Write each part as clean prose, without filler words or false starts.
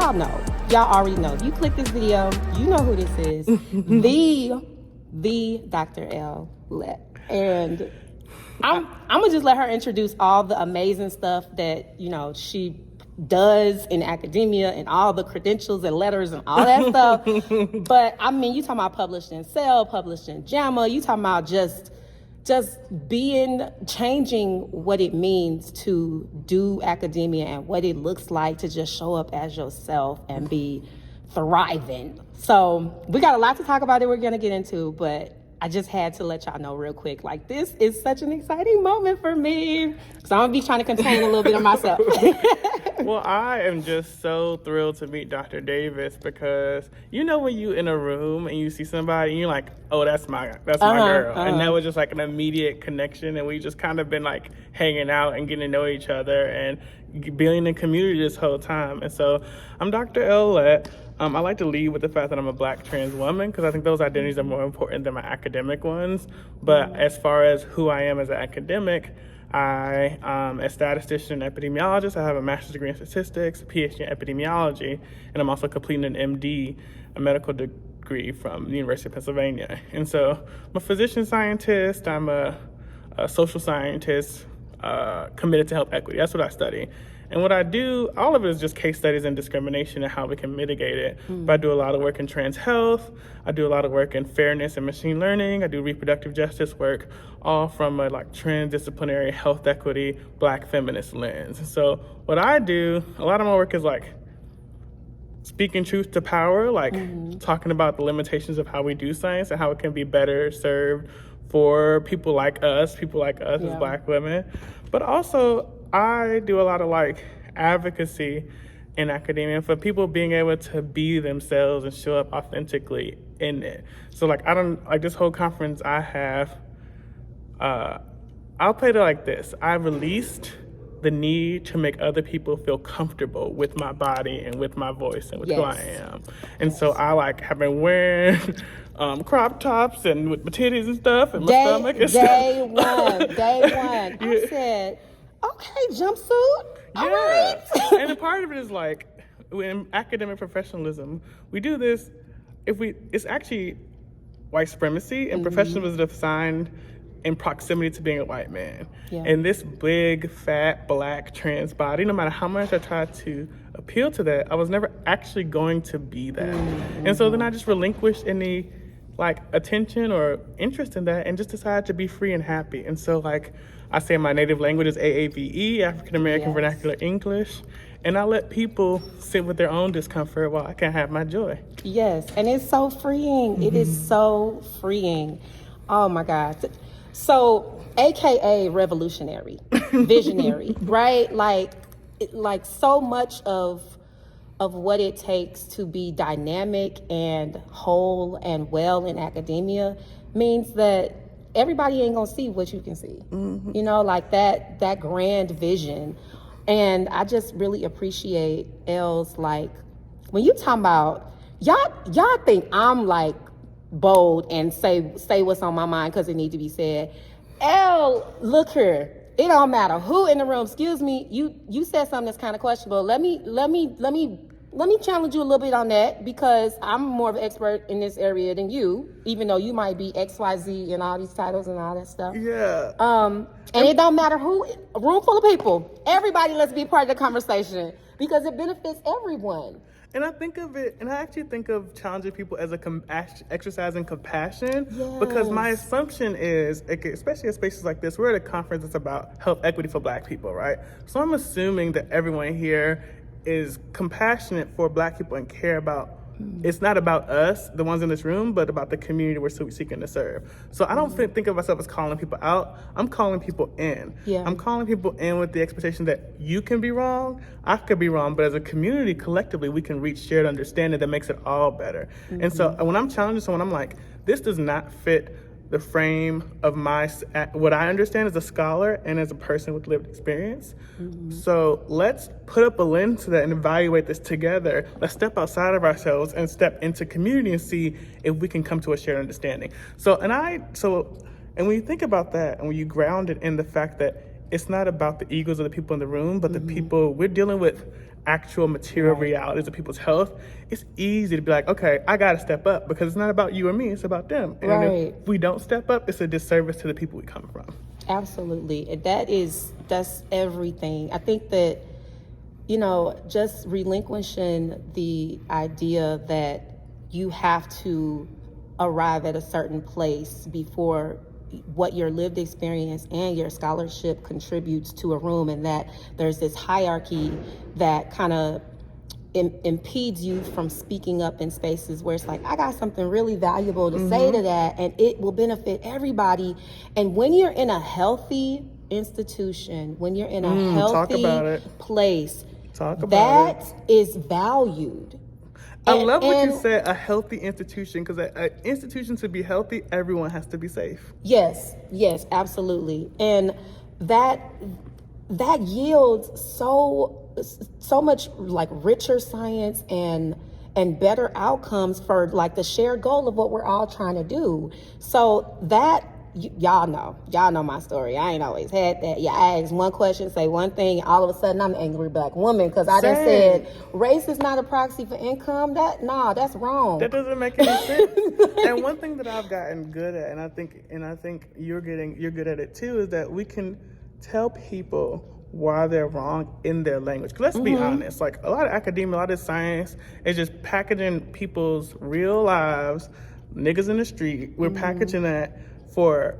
y'all know. Y'all already know. You click this video, you know who this is. the Dr. Elle Lett. And I'm gonna just let her introduce all the amazing stuff that, you know, she does in academia and all the credentials and letters and all that stuff. But I mean, you talking about published in Cell, published in JAMA, you talking about just changing what it means to do academia and what it looks like to just show up as yourself and be thriving. So we got a lot to talk about that we're gonna get into, but I just had to let y'all know real quick, like, this is such an exciting moment for me. So I'm gonna be trying to contain a little bit of myself. Well, I am just so thrilled to meet Dr. Davis because, you know, when you in a room and you see somebody and you're like, oh, that's my girl. And that was just like an immediate connection. And we just kind of been like hanging out and getting to know each other and being in community this whole time. And so I'm Dr. Elle Lett. I like to lead with the fact that I'm a Black trans woman because I think those identities are more important than my academic ones. But as far as who I am as an academic, I am a statistician and epidemiologist. I have a master's degree in statistics, a PhD in epidemiology, and I'm also completing an MD, a medical degree from the University of Pennsylvania. And so I'm a physician scientist, I'm a social scientist, committed to health equity. That's what I study. And what I do, all of it is just case studies and discrimination and how we can mitigate it. But I do a lot of work in trans health. I do a lot of work in fairness and machine learning. I do reproductive justice work, all from a like transdisciplinary health equity, Black feminist lens. So what I do, a lot of my work is like speaking truth to power, like talking about the limitations of how we do science and how it can be better served for people like us as Black women. But also, I do a lot of like advocacy in academia for people being able to be themselves and show up authentically in it. So like, I don't, like this whole conference I have, I'll play it like this. I released the need to make other people feel comfortable with my body and with my voice and with who I am. And so I like have been wearing crop tops and with my titties and stuff and my stomach and day one. I said, okay, jumpsuit. All right. And a part of it is like, in academic professionalism, we do this, it's actually white supremacy, and professionalism is defined in proximity to being a white man. And this big, fat, Black, trans body, no matter how much I tried to appeal to that, I was never actually going to be that. And so then I just relinquished any like attention or interest in that and just decided to be free and happy. And so like, I say my native language is AAVE, African American Vernacular English, and I let people sit with their own discomfort while I can have my joy. Yes, and it's so freeing. It is so freeing. Oh my God. So, AKA revolutionary, visionary, right? Like so much of what it takes to be dynamic and whole and well in academia means that everybody ain't gonna see what you can see. You know, like that grand vision. And I just really appreciate Elle's, like, when you talking about, y'all think I'm like bold and say what's on my mind because it need to be said. Elle, look here. It don't matter who in the room. Excuse me, you said something that's kind of questionable. Let me challenge you a little bit on that because I'm more of an expert in this area than you, even though you might be XYZ and all these titles and all that stuff. And it don't matter who, a room full of people, everybody let's be part of the conversation because it benefits everyone. And I think of it, and I actually think of challenging people as exercising compassion, because my assumption is, especially at spaces like this, we're at a conference that's about health equity for Black people, right? So I'm assuming that everyone here is compassionate for Black people and care about, it's not about us, the ones in this room, but about the community we're seeking to serve. So I don't think of myself as calling people out. I'm calling people in. I'm calling people in with the expectation that you can be wrong, I could be wrong, but as a community, collectively, we can reach shared understanding that makes it all better. And so when I'm challenging someone, I'm like, this does not fit the frame of what I understand as a scholar and as a person with lived experience. So let's put up a lens to that and evaluate this together. Let's step outside of ourselves and step into community and see if we can come to a shared understanding. And when you think about that and when you ground it in the fact that it's not about the egos of the people in the room, but the people, we're dealing with actual material realities of people's health. It's easy to be like, okay, I got to step up because it's not about you or me, it's about them. And if we don't step up, it's a disservice to the people we come from. Absolutely. That's everything. I think that, just relinquishing the idea that you have to arrive at a certain place before what your lived experience and your scholarship contributes to a room, and that there's this hierarchy that kind of impedes you from speaking up in spaces where it's like, I got something really valuable to say to that, and it will benefit everybody. And when you're in a healthy institution, when you're in a healthy place, that is valued. I love what you said, a healthy institution, because an institution to be healthy, everyone has to be safe. Yes, absolutely. And that yields so much like richer science and better outcomes for like the shared goal of what we're all trying to do. So that, y'all know my story. I ain't always had that. I ask one question, say one thing, and all of a sudden I'm an angry black woman because I done said race is not a proxy for income. That's wrong. That doesn't make any sense. And one thing that I've gotten good at, and I think you're good at it too, is that we can tell people why they're wrong in their language. 'Cause let's be honest, like a lot of academia, a lot of science is just packaging people's real lives, niggas in the street. We're packaging that for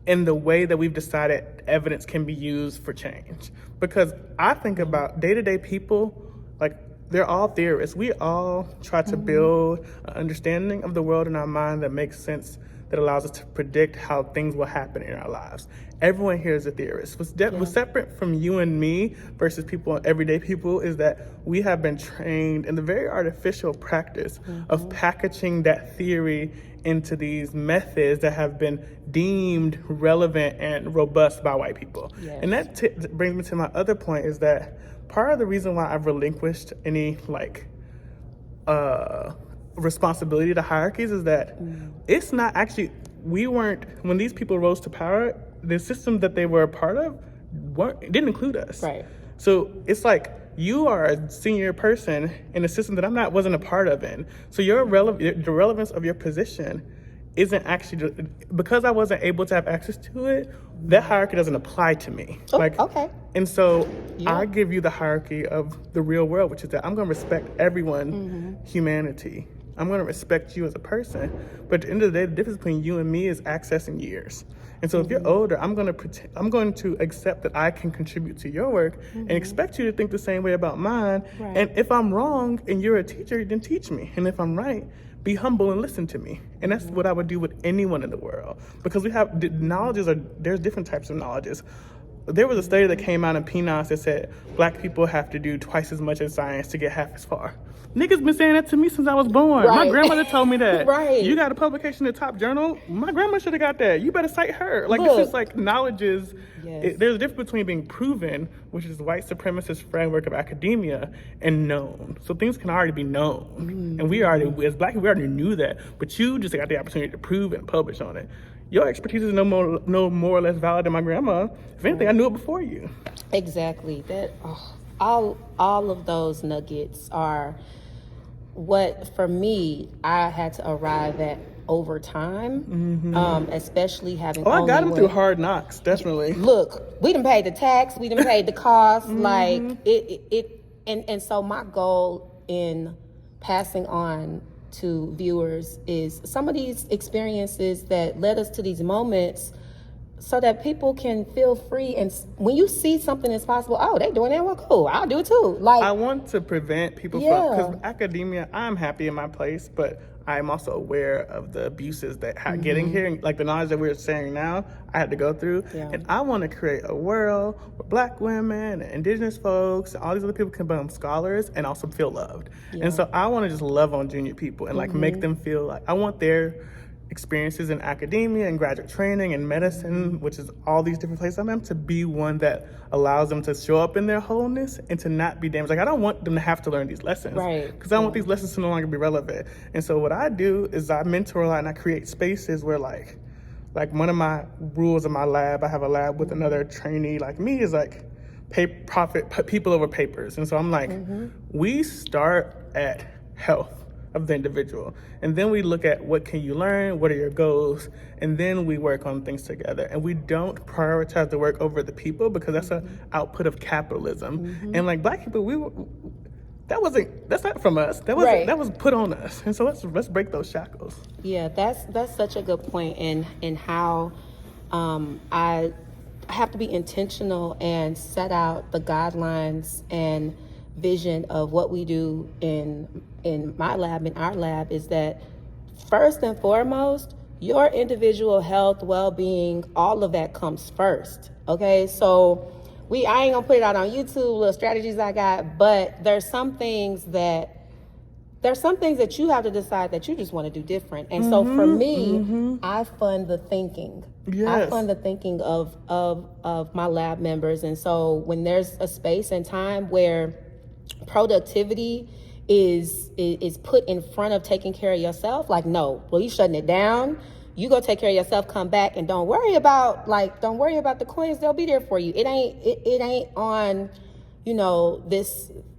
in the way that we've decided evidence can be used for change. Because I think about day-to-day people, like they're all theorists. We all try to build an understanding of the world in our mind that makes sense, that allows us to predict how things will happen in our lives. Everyone here is a theorist. What's separate from you and me versus everyday people is that we have been trained in the very artificial practice of packaging that theory into these methods that have been deemed relevant and robust by white people. And that brings me to my other point, is that part of the reason why I've relinquished any responsibility to hierarchies is that it's not actually, when these people rose to power, the system that they were a part of didn't include us. So it's like, you are a senior person in a system that wasn't a part of in. So the relevance of your position isn't actually, because I wasn't able to have access to it, that hierarchy doesn't apply to me. And so I give you the hierarchy of the real world, which is that I'm going to respect everyone, humanity. I'm going to respect you as a person. But at the end of the day, the difference between you and me is access and years. And so if you're older, I'm going to accept that I can contribute to your work and expect you to think the same way about mine. And if I'm wrong and you're a teacher, then teach me. And if I'm right, be humble and listen to me. And that's what I would do with anyone in the world. Because there's different types of knowledges. There was a study that came out in PNAS that said black people have to do twice as much in science to get half as far. Niggas been saying that to me since I was born. My grandmother told me that. You got a publication in the top journal? My grandma should have got that. You better cite her. Like, it's just like knowledge is, there's a difference between being proven, which is the white supremacist framework of academia, and known. So things can already be known. And we already, as black people, we already knew that. But you just got the opportunity to prove and publish on it. Your expertise is no more or less valid than my grandma. If anything, I knew it before you. Exactly. All of those nuggets are what, for me, I had to arrive at over time, especially having. I got them through hard knocks, definitely. Look, we done paid the tax, we done paid the cost, like and so my goal in passing on to viewers is some of these experiences that led us to these moments, so that people can feel free. And when you see something that's possible, they doing that, well, cool, I'll do it too. Like, I want to prevent people from, because academia, I'm happy in my place, but I'm also aware of the abuses that getting here, like the knowledge that we're sharing now, I had to go through. And I want to create a world where black women, and indigenous folks, and all these other people can become scholars and also feel loved. And so I want to just love on junior people and like make them feel like, I want their experiences in academia and graduate training and medicine, which is all these different places I'm in, to be one that allows them to show up in their wholeness and to not be damaged. Like, I don't want them to have to learn these lessons, because I want these lessons to no longer be relevant. And so what I do is I mentor a lot and I create spaces where like like one of my rules in my lab, I have a lab with another trainee like me, is like people over papers. And so I'm like, we start at health of the individual, and then we look at what can you learn, what are your goals, and then we work on things together. And we don't prioritize the work over the people, because that's an output of capitalism. And like Black people, that's not from us. That was put on us. And so let's break those shackles. Yeah, that's such a good point in how I have to be intentional and set out the guidelines and vision of what we do in my lab, in our lab, is that first and foremost, your individual health, well-being, all of that comes first. Okay, so I ain't gonna put it out on YouTube, little strategies I got, but there's some things that you have to decide that you just want to do different. And so for me, I fund the thinking. Yes. I fund the thinking of my lab members. And so when there's a space and time where productivity is put in front of taking care of yourself, like, no, well, you shutting it down. You go take care of yourself, come back, and don't worry about the coins. They'll be there for you. It ain't on,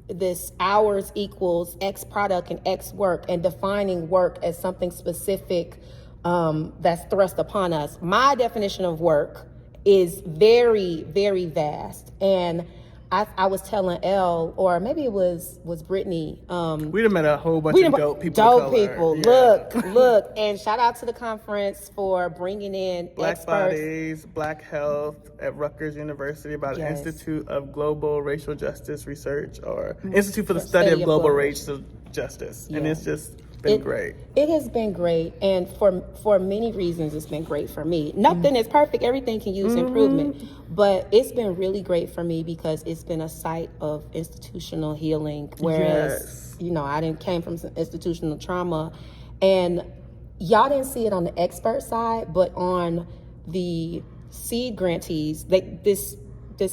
this hours equals X product and X work, and defining work as something specific that's thrust upon us. My definition of work is very, very vast. And I was telling Elle, or maybe it was Brittany. We'd have met a whole bunch of dope people. Dope people. Yeah. Look, and shout out to the conference for bringing in Black experts. Bodies, Black Health at Rutgers University, about an Institute of Global Racial Justice Research, or Institute for the Study of Global Racial Justice. Yeah. And it's just been great. It has been great, and for many reasons, it's been great for me. Nothing is perfect; everything can use improvement. But it's been really great for me because it's been a site of institutional healing. Whereas, I came from some institutional trauma, and y'all didn't see it on the expert side, but on the seed grantees, this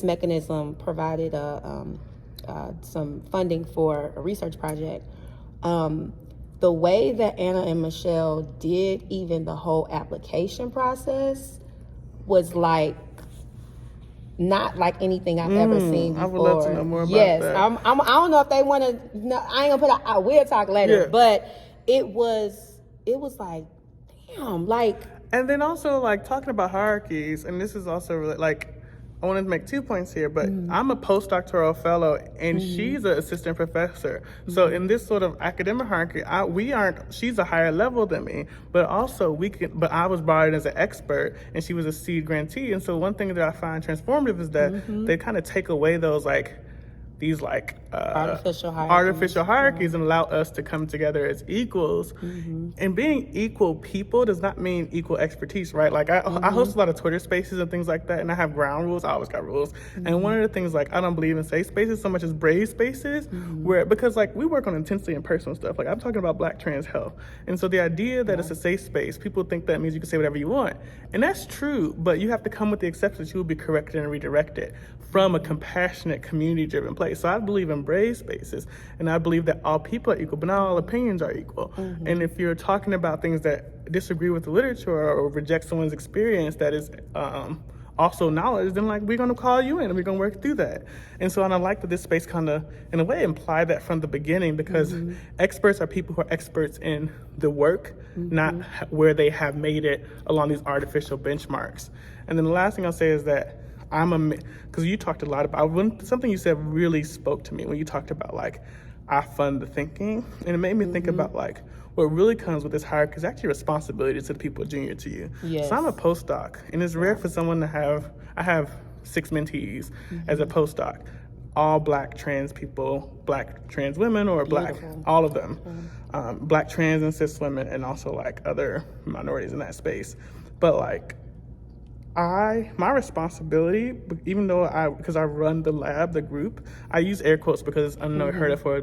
mechanism provided some funding for a research project. The way that Anna and Michelle did even the whole application process was like not like anything I've ever seen before. I would love to know more about that. I don't know if they want to. No, I ain't gonna put out. We'll talk later. Yeah. But it was like, damn, like. And then also like talking about hierarchies, and this is also really like. I wanted to make 2 points here, but I'm a postdoctoral fellow, and she's an assistant professor. So in this sort of academic hierarchy, she's a higher level than me, but also but I was brought in as an expert, and she was a seed grantee. And so one thing that I find transformative is that they kind of take away those these artificial hierarchies and allow us to come together as equals. And being equal people does not mean equal expertise, right? Like I host a lot of Twitter spaces and things like that, and I have ground rules. I always got rules. And one of the things, like, I don't believe in safe spaces so much as brave spaces, because like we work on intensely and personal stuff. Like I'm talking about Black trans health, and so the idea that it's a safe space, people think that means you can say whatever you want, and that's true. But you have to come with the exception that you will be corrected and redirected from a compassionate, community-driven place. So I believe in brave spaces, and I believe that all people are equal, but not all opinions are equal. And if you're talking about things that disagree with the literature or reject someone's experience that is also knowledge, then like we're gonna call you in and we're gonna work through that. And so, and I like that this space kind of, in a way, implied that from the beginning, because experts are people who are experts in the work, not where they have made it along these artificial benchmarks. And then the last thing I'll say is that because you talked a lot about, something you said really spoke to me when you talked about like, I fund the thinking, and it made me think about like, what really comes with this hierarchy is actually responsibility to the people junior to you. Yes. So I'm a postdoc, and it's rare for someone to I have 6 mentees as a postdoc, all Black trans people, Black trans women, or Black, all of them, Black trans and cis women, and also like other minorities in that space. But like, my responsibility, even though because I run the lab, the group, I use air quotes because I know heard it for a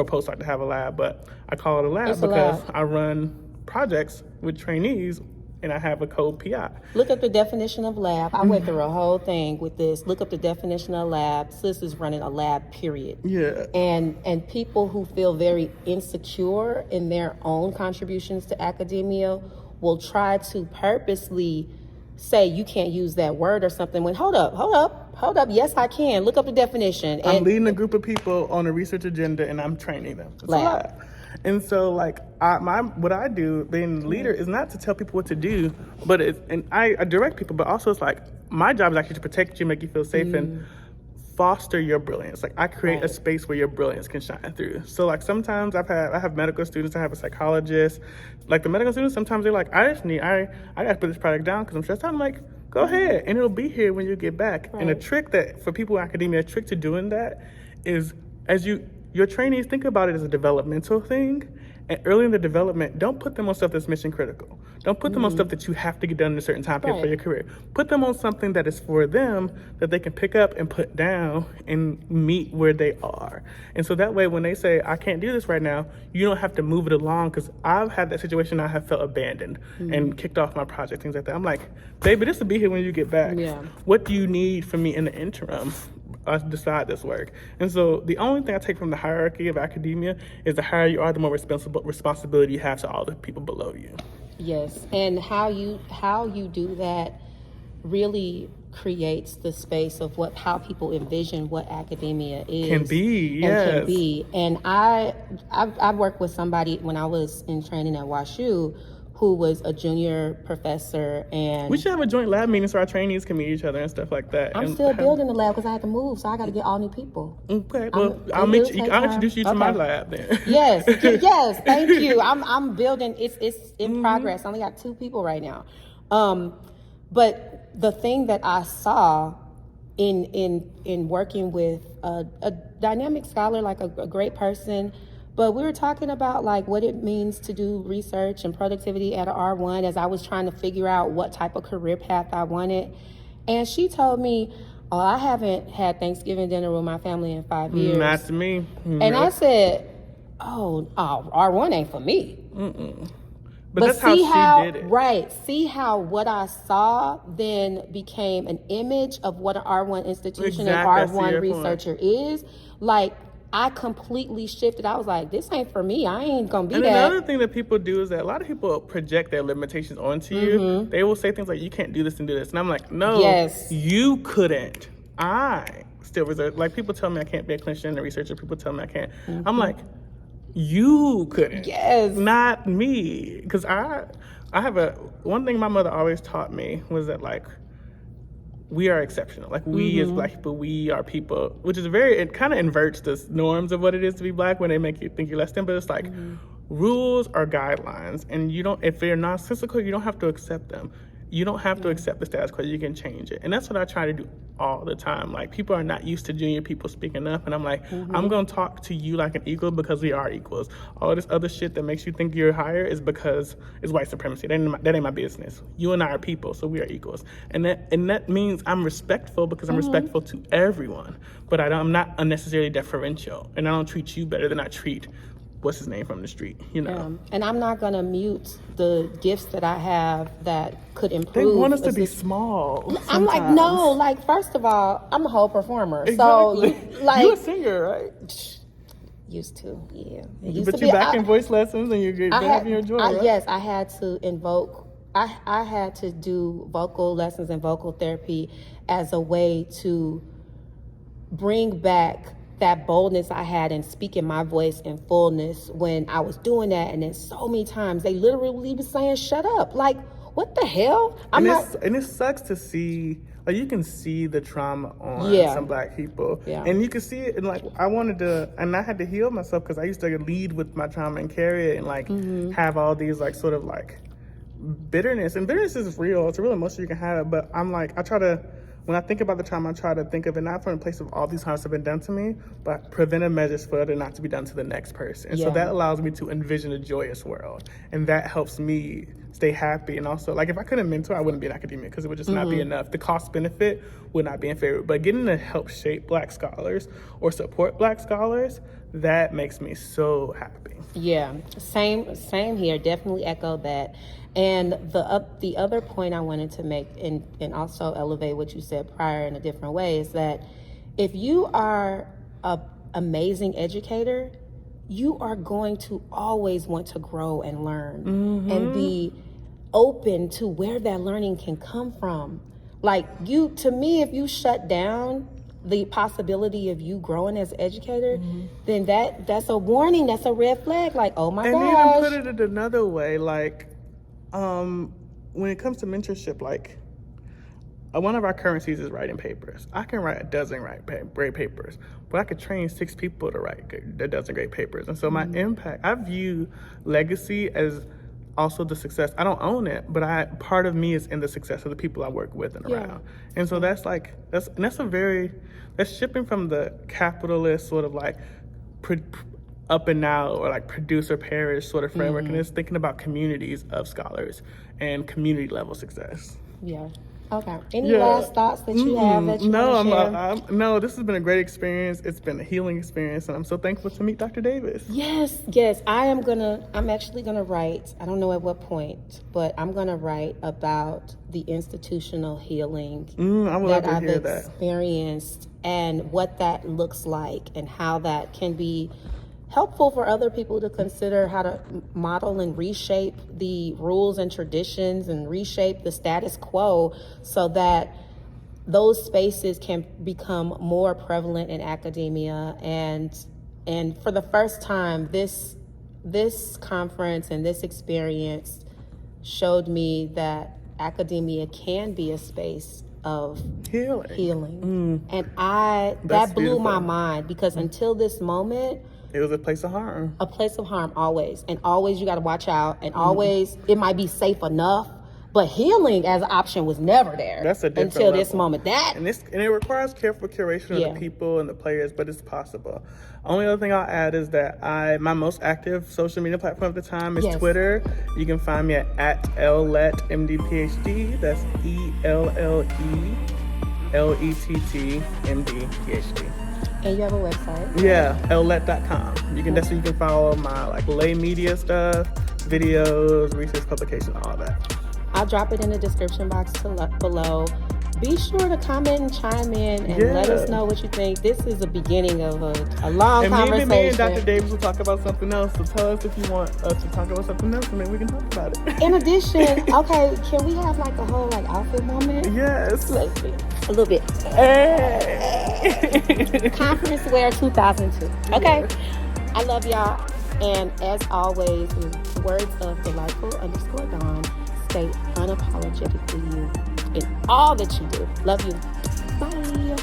postdoc to have a lab, but I call it a lab because I run projects with trainees and I have a co-PI. Look up the definition of lab. I went through a whole thing with this. Look up the definition of lab. Sis is running a lab, period. Yeah. And people who feel very insecure in their own contributions to academia will try to purposely say you can't use that word or something when hold up, yes I can, look up the definition. I'm leading a group of people on a research agenda and I'm training them. It's lab. a lab. And so like what I do being the leader is not to tell people what to do, but I direct people, but also it's like my job is actually to protect you, make you feel safe and foster your brilliance. Like I create a space where your brilliance can shine through. So like sometimes I have medical students, I have a psychologist. Like the medical students, sometimes they're like, I gotta put this product down because I'm stressed out. I'm like, go ahead, and it'll be here when you get back. And a trick that for people in academia, a trick to doing that is your trainees, think about it as a developmental thing. And early in the development, don't put them on stuff that's mission critical. Don't put them on stuff that you have to get done in a certain time period for your career. Put them on something that is for them that they can pick up and put down and meet where they are. And so that way, when they say, I can't do this right now, you don't have to move it along, because I've had that situation. I have felt abandoned and kicked off my project, things like that. I'm like, baby, this will be here when you get back. Yeah. What do you need from me in the interim? Decide this work. And so the only thing I take from the hierarchy of academia is the higher you are, the more responsibility you have to all the people below you. Yes, and how you do that really creates the space of how people envision what academia is. Can be, yes. And can be. And I worked with somebody when I was in training at WashU who was a junior professor, and we should have a joint lab meeting so our trainees can meet each other and stuff like that. I'm still building the lab because I had to move, so I got to get all new people. Okay, well, I'll introduce you to my lab then. Yes, yes, thank you. I'm building. It's in progress. I only got 2 people right now, but the thing that I saw in working with a dynamic scholar, like a great person. But we were talking about like what it means to do research and productivity at an R1 as I was trying to figure out what type of career path I wanted. And she told me, oh, I haven't had Thanksgiving dinner with my family in 5 years. Not to me. And I said, oh, R1 ain't for me. But that's how she did it. Right. See how what I saw then became an image of what an R1 institution and R1 researcher is. Like, I completely shifted. I was like, this ain't for me. I ain't gonna be that. And another thing that people do is that a lot of people project their limitations onto you. They will say things like, you can't do this and do this. And I'm like, no, you couldn't. I still reserve. Like, people tell me I can't be a clinician and a researcher. People tell me I can't. I'm like, you couldn't. Yes. Not me. Because I have one thing my mother always taught me was that, like, we are exceptional. Like, we as Black people, we are people, which is it kind of inverts the norms of what it is to be Black when they make you think you're less than, but it's like, rules are guidelines, and if they're nonsensical, you don't have to accept them. You don't have to accept the status quo, you can change it. And that's what I try to do all the time. Like, people are not used to junior people speaking up, and I'm like, I'm gonna talk to you like an equal because we are equals. All this other shit that makes you think you're higher is because it's white supremacy. That ain't my business. You and I are people, so we are equals. And that means I'm respectful because I'm respectful to everyone, but I'm not unnecessarily deferential, and I don't treat you better than I treat what's his name from the street, you know. And I'm not gonna mute the gifts that I have that could improve. They want us to be small. Sometimes. I'm like, no, like, first of all, I'm a whole performer. Exactly. So like, you're a singer, right? Used to, yeah. But you're back in voice lessons and you're having your joy, right? Yes, I had to I had to do vocal lessons and vocal therapy as a way to bring back that boldness I had in speaking my voice in fullness when I was doing that. And then so many times they literally was saying, shut up. Like, what the hell? And it sucks to see, like, you can see the trauma on some Black people. Yeah. And you can see it, and like, I had to heal myself because I used to lead with my trauma and carry it and like have all these like sort of like bitterness. And bitterness is real. It's a real emotion you can have. But I'm like, when I think about the trauma, I try to think of it not from a place of all these harms have been done to me, but preventive measures for it not to be done to the next person. And so that allows me to envision a joyous world. And that helps me stay happy. And also, like, if I couldn't mentor, I wouldn't be in academia because it would just not be enough. The cost benefit would not be in favor. But getting to help shape Black scholars or support Black scholars, that makes me so happy. Yeah, same here. Definitely echo that. And the other point I wanted to make and also elevate what you said prior in a different way is that if you are an amazing educator, you are going to always want to grow and learn and be open to where that learning can come from. Like to me, if you shut down the possibility of you growing as an educator, then that's a warning, that's a red flag. Like, oh my gosh. And even put it another way, like, when it comes to mentorship, like, one of our currencies is writing papers. I can write a dozen great papers, but I could train 6 people to write a dozen great papers. And so my impact, I view legacy as also the success. I don't own it, but part of me is in the success of the people I work with and around. And so that's shipping from the capitalist sort of like up and now, or like producer parish sort of framework, and it's thinking about communities of scholars and community level success. Yeah. Okay. Any last thoughts that you have that you want to share? No, this has been a great experience. It's been a healing experience, and I'm so thankful to meet Dr. Davis. Yes. I'm actually gonna write, I don't know at what point, but I'm gonna write about the institutional healing that I've experienced and what that looks like and how that can be helpful for other people to consider how to model and reshape the rules and traditions and reshape the status quo so that those spaces can become more prevalent in academia. And for the first time, this conference and this experience showed me that academia can be a space of healing. And that blew my mind, because until this moment, it was a place of harm. A place of harm, always. And always you got to watch out. And always it might be safe enough, but healing as an option was never there. That's a different until level. this moment. And it requires careful curation of the people and the players, but it's possible. Only other thing I'll add is that my most active social media platform at the time is Twitter. You can find me at Elle Lett MD PhD. That's ELLELETT MD PhD. And you have a website? Yeah, ellett.com. You can follow my like lay media stuff, videos, research publication, all that. I'll drop it in the description box below. Be sure to comment and chime in and let us know what you think. This is the beginning of a long conversation. Me and Dr. Davis will talk about something else. So tell us if you want us to talk about something else, and maybe we can talk about it. In addition, okay, can we have like a whole like outfit moment? Yes. Let's see. A little bit. Conference wear 2002. Okay. Yes. I love y'all. And as always, in words of delightful_Dawn, stay unapologetically you in all that you do. Love you. Bye.